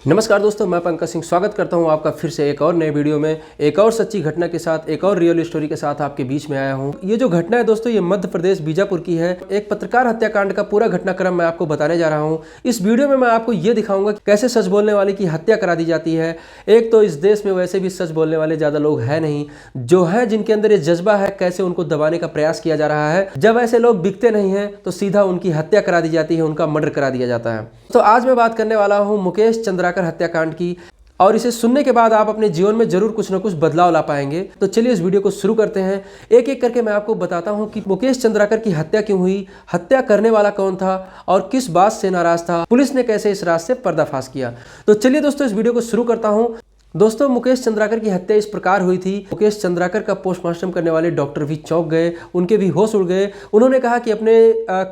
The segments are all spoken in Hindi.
नमस्कार दोस्तों, मैं पंकज सिंह स्वागत करता हूं आपका फिर से एक और नए वीडियो में एक और सच्ची घटना के साथ, एक और रियल स्टोरी के साथ आपके बीच में आया हूं। ये जो घटना है दोस्तों, ये मध्य प्रदेश बीजापुर की है। एक पत्रकार हत्याकांड का पूरा घटनाक्रम मैं आपको बताने जा रहा हूं। इस वीडियो में मैं आपको ये दिखाऊंगा कि कैसे सच बोलने वाले की हत्या करा दी जाती है। एक तो इस देश में वैसे भी सच बोलने वाले ज़्यादा लोग हैं नहीं, जो है जिनके अंदर ये जज्बा है, कैसे उनको दबाने का प्रयास किया जा रहा है। जब ऐसे लोग बिकते नहीं हैं तो सीधा उनकी हत्या करा दी जाती है, उनका मर्डर करा दिया जाता है। तो आज मैं बात करने वाला हूँ मुकेश चंद्राकर हत्याकांड की, और इसे सुनने के बाद आप अपने जीवन में जरूर कुछ ना कुछ बदलाव ला पाएंगे। तो चलिए इस वीडियो को शुरू करते हैं। एक एक करके मैं आपको बताता हूं कि मुकेश चंद्राकर की हत्या क्यों हुई, हत्या करने वाला कौन था और किस बात से नाराज था, पुलिस ने कैसे इस राज से पर्दाफाश किया। तो चलिए दोस्तों इस वीडियो को शुरू करता हूं। दोस्तों, मुकेश चंद्राकर की हत्या इस प्रकार हुई थी। मुकेश चंद्राकर का पोस्टमार्टम करने वाले डॉक्टर भी चौंक गए, उनके भी होश उड़ गए। उन्होंने कहा कि अपने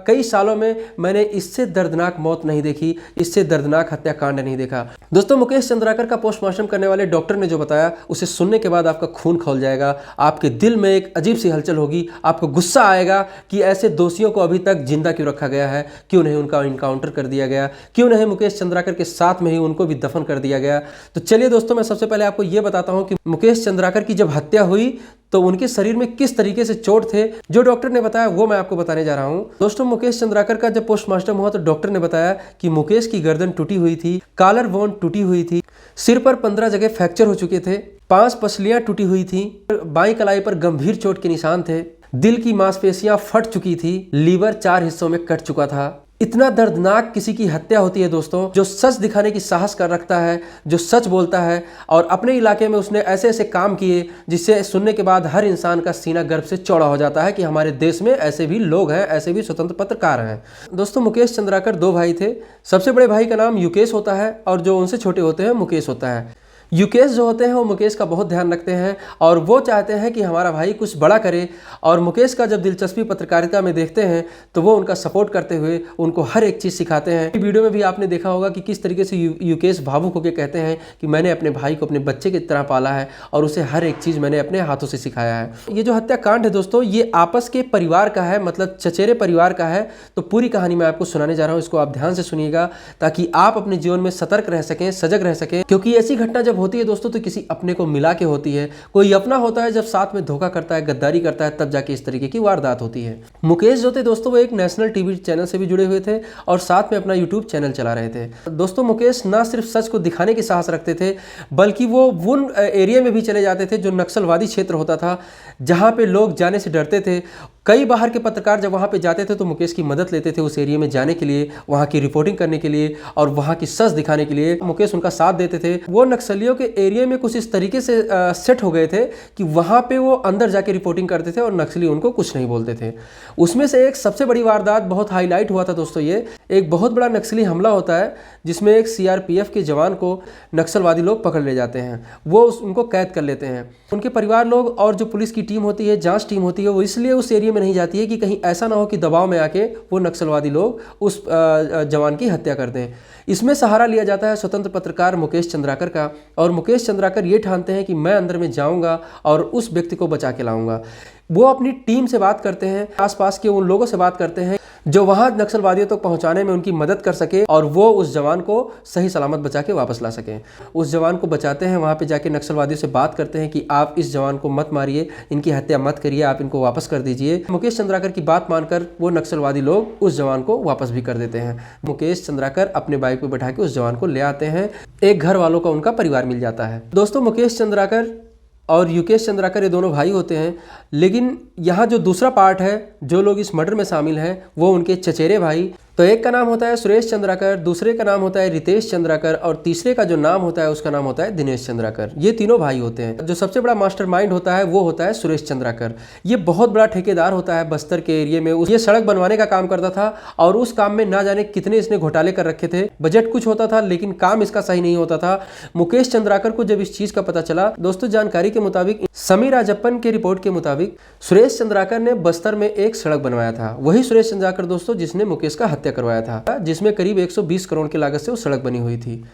कई सालों में मैंने इससे दर्दनाक मौत नहीं देखी, इससे दर्दनाक हत्याकांड नहीं देखा। दोस्तों, मुकेश चंद्राकर का पोस्टमार्टम करने वाले डॉक्टर ने जो बताया, उसे सुनने के बाद आपका खून खौल जाएगा, आपके दिल में एक अजीब सी हलचल होगी, आपको गुस्सा आएगा कि ऐसे दोषियों को अभी तक जिंदा क्यों रखा गया है, क्यों नहीं उनका इनकाउंटर कर दिया गया, क्यों नहीं मुकेश चंद्राकर के साथ में ही उनको भी दफन कर दिया गया। तो चलिए दोस्तों, मैं सबसे पहले आपको यह बताता हूं कि मुकेश चंद्राकर की जब हत्या हुई तो उनके शरीर में किस तरीके से चोट थे। जो डॉक्टर ने बताया वो मैं आपको बताने जा रहा हूं। दोस्तों, मुकेश चंद्राकर का जब पोस्टमार्टम हुआ तो डॉक्टर ने बताया कि मुकेश की गर्दन टूटी हुई थी, कॉलर बोन टूटी हुई थी, सिर पर 15 जगह फ्रैक्चर हो चुके थे, 5 पसलियां टूटी हुई थी, बाईं कलाई पर गंभीर चोट के निशान थे, दिल की मांसपेशियां फट चुकी थी, लीवर 4 हिस्सों में कट चुका था। इतना दर्दनाक किसी की हत्या होती है दोस्तों, जो सच दिखाने की साहस कर रखता है, जो सच बोलता है और अपने इलाके में उसने ऐसे ऐसे काम किए जिससे सुनने के बाद हर इंसान का सीना गर्व से चौड़ा हो जाता है कि हमारे देश में ऐसे भी लोग हैं, ऐसे भी स्वतंत्र पत्रकार हैं। दोस्तों, मुकेश चंद्राकर 2 भाई थे। सबसे बड़े भाई का नाम युकेश होता है और जो उनसे छोटे होते हैं मुकेश होता है। युकेश जो होते हैं वो मुकेश का बहुत ध्यान रखते हैं और वो चाहते हैं कि हमारा भाई कुछ बड़ा करे, और मुकेश का जब दिलचस्पी पत्रकारिता में देखते हैं तो वो उनका सपोर्ट करते हुए उनको हर एक चीज़ सिखाते हैं। वीडियो में भी आपने देखा होगा कि किस तरीके से युकेश भावुक होकर कहते हैं कि मैंने अपने भाई को अपने बच्चे की तरह पाला है और उसे हर एक चीज़ मैंने अपने हाथों से सिखाया है। ये जो हत्याकांड है दोस्तों, ये आपस के परिवार का है, मतलब चचेरे परिवार का है। तो पूरी कहानी मैं आपको सुनाने जा रहा हूँ, इसको आप ध्यान से सुनिएगा ताकि आप अपने जीवन में सतर्क रह सकें, सजग रह सकें, क्योंकि ऐसी घटना जब होती है दोस्तों तो किसी अपने को मिला के होती है। कोई अपना होता है जब साथ में धोखा करता है, गद्दारी करता है, तब जाके इस तरीके की वारदात होती है। मुकेश जो थे दोस्तों, वो एक नेशनल टीवी चैनल से भी जुड़े हुए थे और साथ में अपना यूट्यूब चैनल चला रहे थे। दोस्तों, मुकेश ना सिर्फ सच को दिखाने की साहस रखते थे, बल्कि वो उन एरिया में भी चले जाते थे जो नक्सलवादी क्षेत्र होता था, जहाँ पे लोग जाने से डरते थे। कई बाहर के पत्रकार जब वहाँ पे जाते थे तो मुकेश की मदद लेते थे उस एरिया में जाने के लिए, वहाँ की रिपोर्टिंग करने के लिए और वहाँ की सच दिखाने के लिए। मुकेश उनका साथ देते थे। वो नक्सलियों के एरिया में कुछ इस तरीके से सेट हो गए थे कि वहाँ पे वो अंदर जाके रिपोर्टिंग करते थे और नक्सली उनको कुछ नहीं बोलते थे। उसमें से एक सबसे बड़ी वारदात बहुत हाईलाइट हुआ था दोस्तों। ये एक बहुत बड़ा नक्सली हमला होता है जिसमें एक CRPF के जवान को नक्सलवादी लोग पकड़ ले जाते हैं, वो उनको कैद कर लेते हैं। उनके परिवार लोग और जो पुलिस की टीम होती है, जांच टीम होती है, वो इसलिए उस एरिया में नहीं जाती है कि कहीं ऐसा ना हो कि दबाव में आके वो नक्सलवादी लोग उस जवान की हत्या कर दें। इसमें सहारा लिया जाता है स्वतंत्र पत्रकार मुकेश चंद्राकर का, और मुकेश चंद्राकर ये ठानते हैं कि मैं अंदर में जाऊंगा और उस व्यक्ति को बचा के लाऊंगा। वो अपनी टीम से बात करते हैं, आसपास के उन लोगों से बात करते हैं जो वहां नक्सलवादियों तक पहुंचाने में उनकी मदद कर सके और वो उस जवान को सही सलामत बचा के वापस ला सकें। उस जवान को बचाते हैं, वहां पे जाके नक्सलवादियों से बात करते हैं कि आप इस जवान को मत मारिए, इनकी हत्या मत करिए, आप इनको वापस कर दीजिए। मुकेश चंद्राकर की बात मानकर वो नक्सलवादी लोग उस जवान को वापस भी कर देते हैं। मुकेश चंद्राकर अपने बाइक पे बैठा के उस जवान को ले आते हैं। एक घर वालों का उनका परिवार मिल जाता है। दोस्तों, मुकेश चंद्राकर और युकेश चंद्राकर ये दोनों भाई होते हैं, लेकिन यहाँ जो दूसरा पार्ट है, जो लोग इस मर्डर में शामिल हैं, वो उनके चचेरे भाई। तो एक का नाम होता है सुरेश चंद्राकर, दूसरे का नाम होता है रितेश चंद्राकर और तीसरे का जो नाम होता है उसका नाम होता है दिनेश चंद्राकर। ये तीनों भाई होते हैं। जो सबसे बड़ा मास्टरमाइंड होता है वो होता है सुरेश चंद्राकर। ये बहुत बड़ा ठेकेदार होता है बस्तर के एरिया में। ये सड़क बनवाने का काम करता था और उस काम में ना जाने कितने इसने घोटाले कर रखे थे। बजट कुछ होता था लेकिन काम इसका सही नहीं होता था। मुकेश चंद्राकर को जब इस चीज का पता चला, दोस्तों जानकारी के मुताबिक, समीर राजप्पन के रिपोर्ट के मुताबिक, सुरेश चंद्राकर ने बस्तर में एक सड़क बनवाया था। वही सुरेश चंद्राकर दोस्तों जिसने मुकेश का हत्या करवाया था, जिसमें करीब 120 करोड़ की लागत से वो सड़क बनी हुई थी।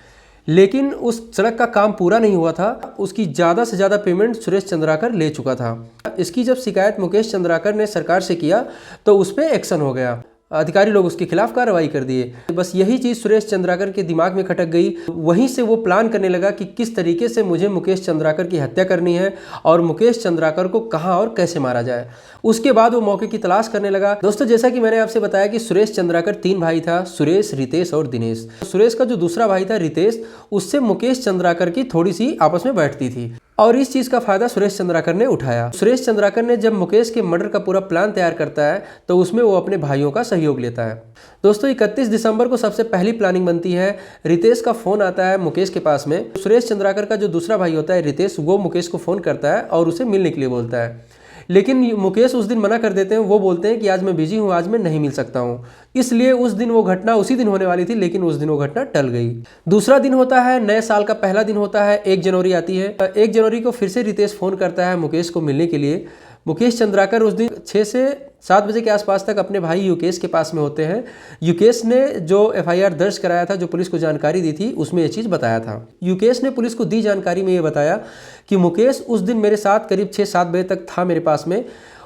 लेकिन उस सड़क का काम पूरा नहीं हुआ था। उसकी ज़्यादा से ज़्यादा पेमेंट सुरेश चंद्राकर ले चुका था। इसकी जब शिकायत मुकेश चंद्राकर ने सरकार से किया तो उस पर एक्शन हो गया। अधिकारी लोग उसके खिलाफ कार्रवाई कर दिए। बस यही चीज़ सुरेश चंद्राकर के दिमाग में खटक गई। वहीं से वो प्लान करने लगा कि किस तरीके से मुझे मुकेश चंद्राकर की हत्या करनी है और मुकेश चंद्राकर को कहाँ और कैसे मारा जाए। उसके बाद वो मौके की तलाश करने लगा। दोस्तों, जैसा कि मैंने आपसे बताया कि सुरेश चंद्राकर 3 भाई था, सुरेश, रितेश और दिनेश। सुरेश का जो दूसरा भाई था रितेश, उससे मुकेश चंद्राकर की थोड़ी सी आपस में बैठती थी और इस चीज़ का फायदा सुरेश चंद्राकर ने उठाया। सुरेश चंद्राकर ने जब मुकेश के मर्डर का पूरा प्लान तैयार करता है तो उसमें वो अपने भाइयों का सहयोग लेता है। दोस्तों, 31 दिसंबर को सबसे पहली प्लानिंग बनती है। रितेश का फोन आता है मुकेश के पास में। सुरेश चंद्राकर का जो दूसरा भाई होता है रितेश, वो मुकेश को फोन करता है और उसे मिलने के लिए बोलता है, लेकिन मुकेश उस दिन मना कर देते हैं। वो बोलते हैं कि आज मैं बिजी हूँ, आज मैं नहीं मिल सकता हूँ। इसलिए उस दिन वो घटना उसी दिन होने वाली थी, लेकिन उस दिन वो घटना टल गई। दूसरा दिन होता है, नए साल का पहला दिन होता है, 1 जनवरी आती है। 1 जनवरी को फिर से रितेश फोन करता है मुकेश को मिलने के लिए। मुकेश चंद्राकर उस दिन 6 से 7 बजे के आसपास तक अपने भाई युकेश के पास में होते हैं। युकेश ने जो FIR दर्ज कराया था, जो पुलिस को जानकारी दी थी, उसमें ये चीज़ बताया था। युकेश ने पुलिस को दी जानकारी में ये बताया कि मुकेश उस दिन मेरे साथ करीब 6-7 बजे तक था मेरे पास में।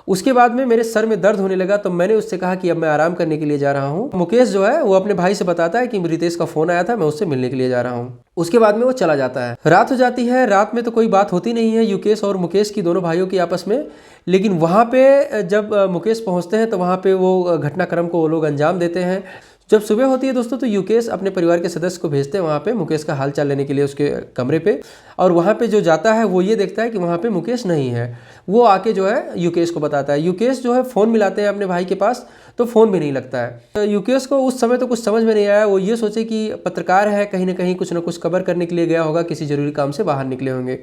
उसके बाद में मेरे सर में दर्द होने लगा तो मैंने उससे कहा कि अब मैं आराम करने के लिए जा रहा हूँ। मुकेश जो है वो अपने भाई से बताता है कि रितेश का फोन आया था, मैं उससे मिलने के लिए जा रहा हूँ। उसके बाद में वो चला जाता है। रात हो जाती है। रात में तो कोई बात होती नहीं है युकेश और मुकेश की, दोनों भाइयों की आपस में। लेकिन वहाँ पे जब मुकेश पहुँचते हैं तो वहाँ पे वो घटनाक्रम को वो लोग अंजाम देते हैं। जब सुबह होती है दोस्तों, तो युकेश अपने परिवार के सदस्य को भेजते हैं वहाँ पे मुकेश का हालचाल लेने के लिए उसके कमरे पे। और वहाँ पे जो जाता है वो ये देखता है कि वहाँ पे मुकेश नहीं है। वो आके जो है युकेश को बताता है। युकेश जो है फ़ोन मिलाते हैं अपने भाई के पास, तो फ़ोन भी नहीं लगता है। तो युकेश को उस समय तो कुछ समझ में नहीं आया। वो ये सोचे कि पत्रकार है, कहीं ना कहीं कुछ ना कुछ कवर करने के लिए गया होगा, किसी जरूरी काम से बाहर निकले होंगे।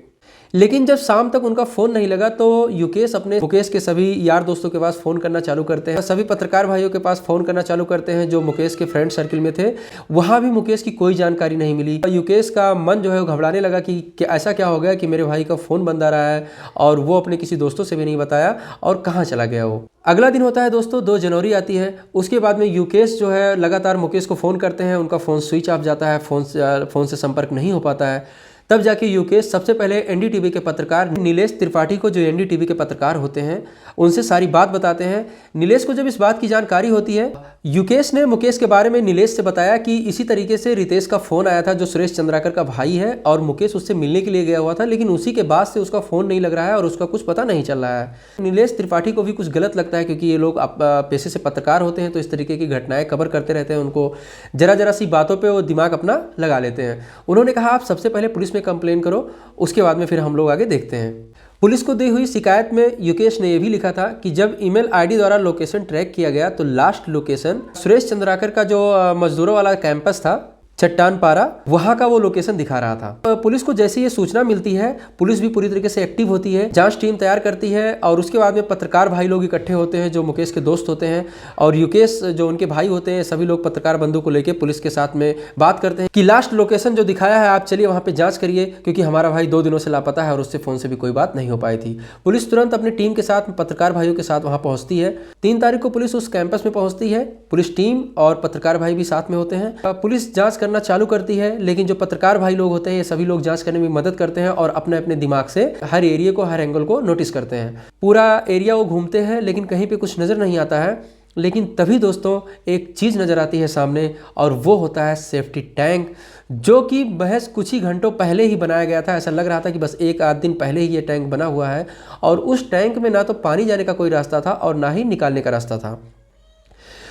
लेकिन जब शाम तक उनका फ़ोन नहीं लगा तो युकेश अपने मुकेश के सभी यार दोस्तों के पास फ़ोन करना चालू करते हैं। सभी पत्रकार भाइयों के पास फ़ोन करना चालू करते हैं जो मुकेश के फ्रेंड सर्किल में थे। वहाँ भी मुकेश की कोई जानकारी नहीं मिली। युकेश का मन जो है वो घबराने लगा कि ऐसा क्या हो गया कि मेरे भाई का फ़ोन बंद आ रहा है और वो अपने किसी दोस्तों से भी नहीं बताया और कहाँ चला गया वो। अगला दिन होता है दोस्तों, 2 जनवरी आती है। उसके बाद में युकेश जो है लगातार मुकेश को फ़ोन करते हैं। उनका फ़ोन स्विच ऑफ जाता है, फ़ोन से संपर्क नहीं हो पाता है। तब जाके युकेश सबसे पहले NDTV के पत्रकार नीलेश त्रिपाठी को, जो NDTV के पत्रकार होते हैं, उनसे सारी बात बताते हैं। नीलेश को जब इस बात की जानकारी होती है, युकेश ने मुकेश के बारे में नीलेश से बताया कि इसी तरीके से रितेश का फ़ोन आया था, जो सुरेश चंद्राकर का भाई है, और मुकेश उससे मिलने के लिए गया हुआ था, लेकिन उसी के बाद से उसका फ़ोन नहीं लग रहा है और उसका कुछ पता नहीं चल रहा है। नीलेश त्रिपाठी को भी कुछ गलत लगता है, क्योंकि ये लोग पेशे से पत्रकार होते हैं तो इस तरीके की घटनाएं कवर करते रहते हैं। उनको जरा सी बातों पर वो दिमाग अपना लगा लेते हैं। उन्होंने कहा आप सबसे पहले पुलिस में कंप्लेन करो, उसके बाद में फिर हम लोग आगे देखते हैं। पुलिस को दी हुई शिकायत में युकेश ने यह भी लिखा था कि जब ईमेल आईडी द्वारा लोकेशन ट्रैक किया गया तो लास्ट लोकेशन सुरेश चंद्राकर का जो मजदूरों वाला कैंपस था चट्टान पारा, वहां का वो लोकेशन दिखा रहा था। पुलिस को जैसे ये सूचना मिलती है, पुलिस भी पूरी तरीके से एक्टिव होती है, जांच टीम तैयार करती है और उसके बाद में पत्रकार भाई लोग इकट्ठे होते हैं जो मुकेश के दोस्त होते हैं, और युकेश जो उनके भाई होते हैं, सभी लोग पत्रकार बंधु को लेकर पुलिस के साथ में बात करते हैं कि लास्ट लोकेशन जो दिखाया है आप चलिए वहां पे जांच करिए, क्योंकि हमारा भाई 2 दिनों से लापता है और उससे फोन से भी कोई बात नहीं हो पाई थी। पुलिस तुरंत अपनी टीम के साथ, पत्रकार भाइयों के साथ वहां पहुंचती है। 3 तारीख को पुलिस उस कैंपस में पहुंचती है। पुलिस टीम और पत्रकार भाई भी साथ में होते हैं। पुलिस जांच करना चालू करती है, लेकिन जो पत्रकार भाई लोग होते हैं ये सभी लोग जांच करने में मदद करते हैं और अपने अपने दिमाग से हर एरिया को, हर एंगल को नोटिस करते हैं। पूरा एरिया वो घूमते हैं, लेकिन कहीं पे कुछ नजर नहीं आता है। लेकिन तभी दोस्तों एक चीज नजर आती है सामने, और वो होता है सेफ्टी टैंक, जो कि महज कुछ ही घंटों पहले ही बनाया गया था। ऐसा लग रहा था कि बस 1 आध दिन पहले ही ये टैंक बना हुआ है, और उस टैंक में ना तो पानी जाने का कोई रास्ता था और ना ही निकालने का रास्ता था।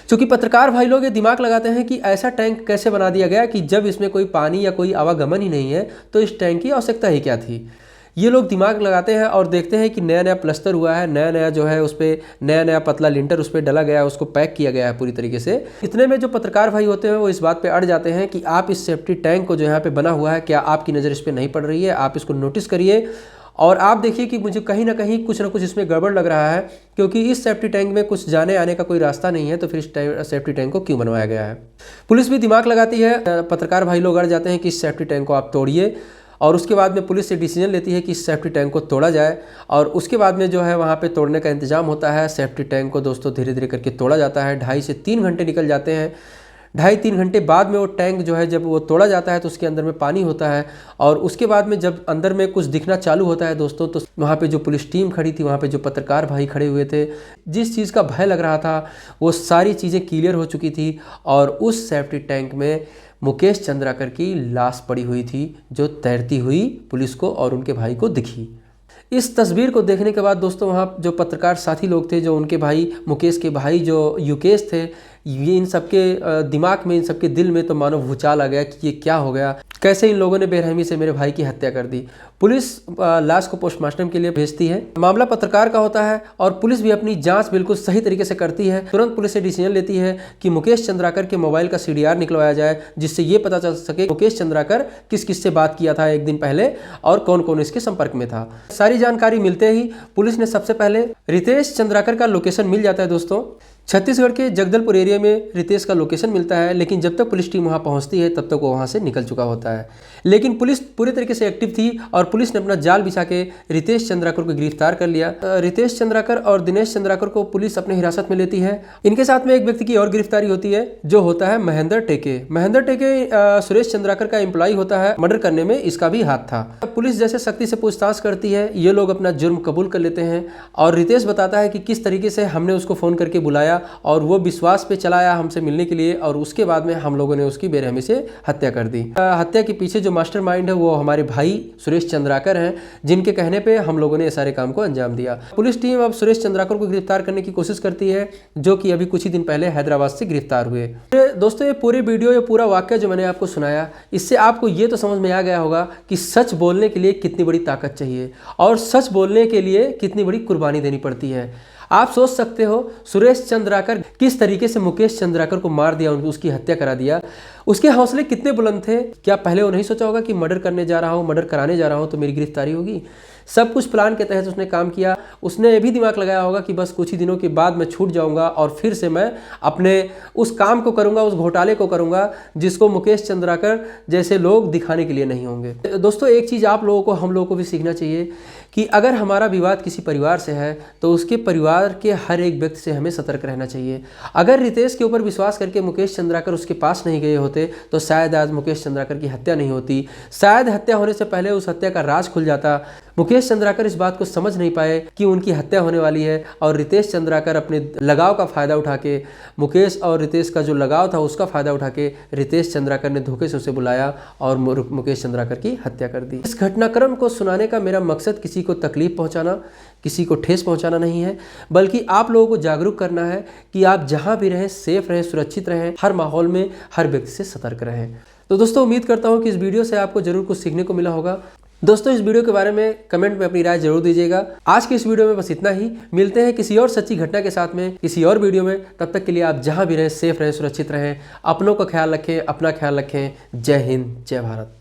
क्योंकि पत्रकार भाई लोग ये दिमाग लगाते हैं कि ऐसा टैंक कैसे बना दिया गया कि जब इसमें कोई पानी या कोई आवागमन ही नहीं है तो इस टैंक की आवश्यकता ही क्या थी। ये लोग दिमाग लगाते हैं और देखते हैं कि नया नया प्लस्तर हुआ है, नया नया जो है उस पर नया पतला लिंटर उस पर डला गया है, उसको पैक किया गया है पूरी तरीके से। इतने में जो पत्रकार भाई होते हैं वो इस बात पे अड़ जाते हैं कि आप इस सेफ्टी टैंक को जो यहाँ पे बना हुआ है, क्या आपकी नज़र इस पर नहीं पड़ रही है? आप इसको नोटिस करिए और आप देखिए कि मुझे कहीं ना कहीं कुछ ना कुछ इसमें गड़बड़ लग रहा है, क्योंकि इस सेफ्टी टैंक में कुछ जाने आने का कोई रास्ता नहीं है, तो फिर इस सेफ्टी टैंक को क्यों बनवाया गया है। पुलिस भी दिमाग लगाती है, पत्रकार भाई लोग अड़ जाते हैं कि इस सेफ्टी टैंक को आप तोड़िए, और उसके बाद में पुलिस से डिसीजन लेती है कि इस सेफ्टी टैंक को तोड़ा जाए, और उसके बाद में जो है वहाँ पे तोड़ने का इंतजाम होता है। सेफ्टी टैंक को दोस्तों धीरे धीरे करके तोड़ा जाता है। 2.5 से 3 घंटे निकल जाते हैं। 2.5-3 घंटे बाद में वो टैंक जो है जब वो तोड़ा जाता है तो उसके अंदर में पानी होता है, और उसके बाद में जब अंदर में कुछ दिखना चालू होता है दोस्तों, तो वहाँ पे जो पुलिस टीम खड़ी थी, वहाँ पे जो पत्रकार भाई खड़े हुए थे, जिस चीज़ का भय लग रहा था वो सारी चीज़ें क्लियर हो चुकी थी, और उस सेफ्टी टैंक में मुकेश चंद्राकर की लाश पड़ी हुई थी, जो तैरती हुई पुलिस को और उनके भाई को दिखी। इस तस्वीर को देखने के बाद दोस्तों वहाँ जो पत्रकार साथी लोग थे, जो उनके भाई मुकेश के भाई जो युकेश थे, ये इन सबके दिमाग में, इन सबके दिल में तो मानो भूचाल आ गया कि ये क्या हो गया, कैसे इन लोगों ने बेरहमी से मेरे भाई की हत्या कर दी। पुलिस लाश को पोस्टमार्टम के लिए भेजती है। मामला पत्रकार का होता है और पुलिस भी अपनी जांच बिल्कुल सही तरीके से करती है। तुरंत पुलिस से डिसीजन लेती है कि मुकेश चंद्राकर के मोबाइल का CDR निकलवाया जाए, जिससे ये पता चल सके मुकेश चंद्राकर किस किस से बात किया था एक दिन पहले और कौन कौन इसके संपर्क में था। सारी जानकारी मिलते ही पुलिस ने सबसे पहले रितेश चंद्राकर का लोकेशन मिल जाता है दोस्तों। छत्तीसगढ़ के जगदलपुर एरिया में रितेश का लोकेशन मिलता है, लेकिन जब तक पुलिस टीम वहां पहुंचती है तब तक वो वहां से निकल चुका होता है। लेकिन पुलिस पूरे तरीके से एक्टिव थी और पुलिस ने अपना जाल बिछा के रितेश चंद्राकर को गिरफ्तार कर लिया। रितेश चंद्राकर और दिनेश चंद्राकर को पुलिस अपने हिरासत में लेती है। इनके साथ में एक व्यक्ति की और गिरफ्तारी होती है, जो होता है महेंद्र टेके। महेंद्र टेके सुरेश चंद्राकर का एम्प्लॉय होता है। मर्डर करने में इसका भी हाथ था। पुलिस जैसे सख्ती से पूछताछ करती है, ये लोग अपना जुर्म कबूल कर लेते हैं और रितेश बताता है कि किस तरीके से हमने उसको फ़ोन करके बुलाया और वो विश्वास पे चला आया हमसे मिलने के लिए, और उसके बाद में हम लोगों ने उसकी बेरहमी से हत्या कर दी। हत्या के पीछे जो मास्टरमाइंड है वो हमारे भाई सुरेश चंद्राकर हैं, जिनके कहने पे हम लोगों ने ये सारे काम को अंजाम दिया। पुलिस टीम अब सुरेश चंद्राकर को गिरफ्तार करने की कोशिश करती है, जो कि अभी कुछ ही दिन पहले हैदराबाद से गिरफ्तार हुए। दोस्तों ये पूरी वीडियो, ये पूरा वाक्य जो मैंने आपको सुनाया, इससे आपको ये तो समझ में आ गया होगा कि सच बोलने के लिए कितनी बड़ी ताकत चाहिए और सच बोलने के लिए कितनी बड़ी कुर्बानी देनी पड़ती है। आप सोच सकते हो सुरेश चंद्राकर किस तरीके से मुकेश चंद्राकर को मार दिया, उसकी हत्या करा दिया। उसके हौसले कितने बुलंद थे। क्या पहले वो नहीं सोचा होगा कि मर्डर करने जा रहा हूँ, मर्डर कराने जा रहा हूँ तो मेरी गिरफ्तारी होगी। सब कुछ प्लान के तहत उसने काम किया। उसने ये भी दिमाग लगाया होगा कि बस कुछ ही दिनों के बाद मैं छूट जाऊंगा और फिर से मैं अपने उस काम को करूंगा, उस घोटाले को करूंगा जिसको मुकेश चंद्राकर जैसे लोग दिखाने के लिए नहीं होंगे। दोस्तों एक चीज़ आप लोगों को, हम लोगों को भी सीखना चाहिए कि अगर हमारा विवाद किसी परिवार से है तो उसके परिवार के हर एक व्यक्ति से हमें सतर्क रहना चाहिए। अगर रितेश के ऊपर विश्वास करके मुकेश चंद्राकर उसके पास नहीं गए होते तो शायद आज मुकेश चंद्राकर की हत्या नहीं होती। शायद हत्या होने से पहले उस हत्या का राज खुल जाता। मुकेश चंद्राकर इस बात को समझ नहीं पाए कि उनकी हत्या होने वाली है, और रितेश चंद्राकर अपने लगाव का फ़ायदा उठा के, मुकेश और रितेश का जो लगाव था उसका फ़ायदा उठा के रितेश चंद्राकर ने धोखे से उसे बुलाया और मुकेश चंद्राकर की हत्या कर दी। इस घटनाक्रम को सुनाने का मेरा मकसद किसी को तकलीफ पहुंचाना, किसी को ठेस पहुंचाना नहीं है, बल्कि आप लोगों को जागरूक करना है कि आप जहां भी रहें सेफ रहें, सुरक्षित रहें, हर माहौल में हर व्यक्ति से सतर्क रहें। तो दोस्तों उम्मीद करता हूं कि इस वीडियो से आपको जरूर कुछ सीखने को मिला होगा। दोस्तों इस वीडियो के बारे में कमेंट में अपनी राय जरूर दीजिएगा। आज की इस वीडियो में बस इतना ही। मिलते हैं किसी और सच्ची घटना के साथ में किसी और वीडियो में। तब तक के लिए आप जहां भी रहें सेफ रहें, सुरक्षित रहें, अपनों का ख्याल रखें, अपना ख्याल रखें। जय हिंद, जय भारत।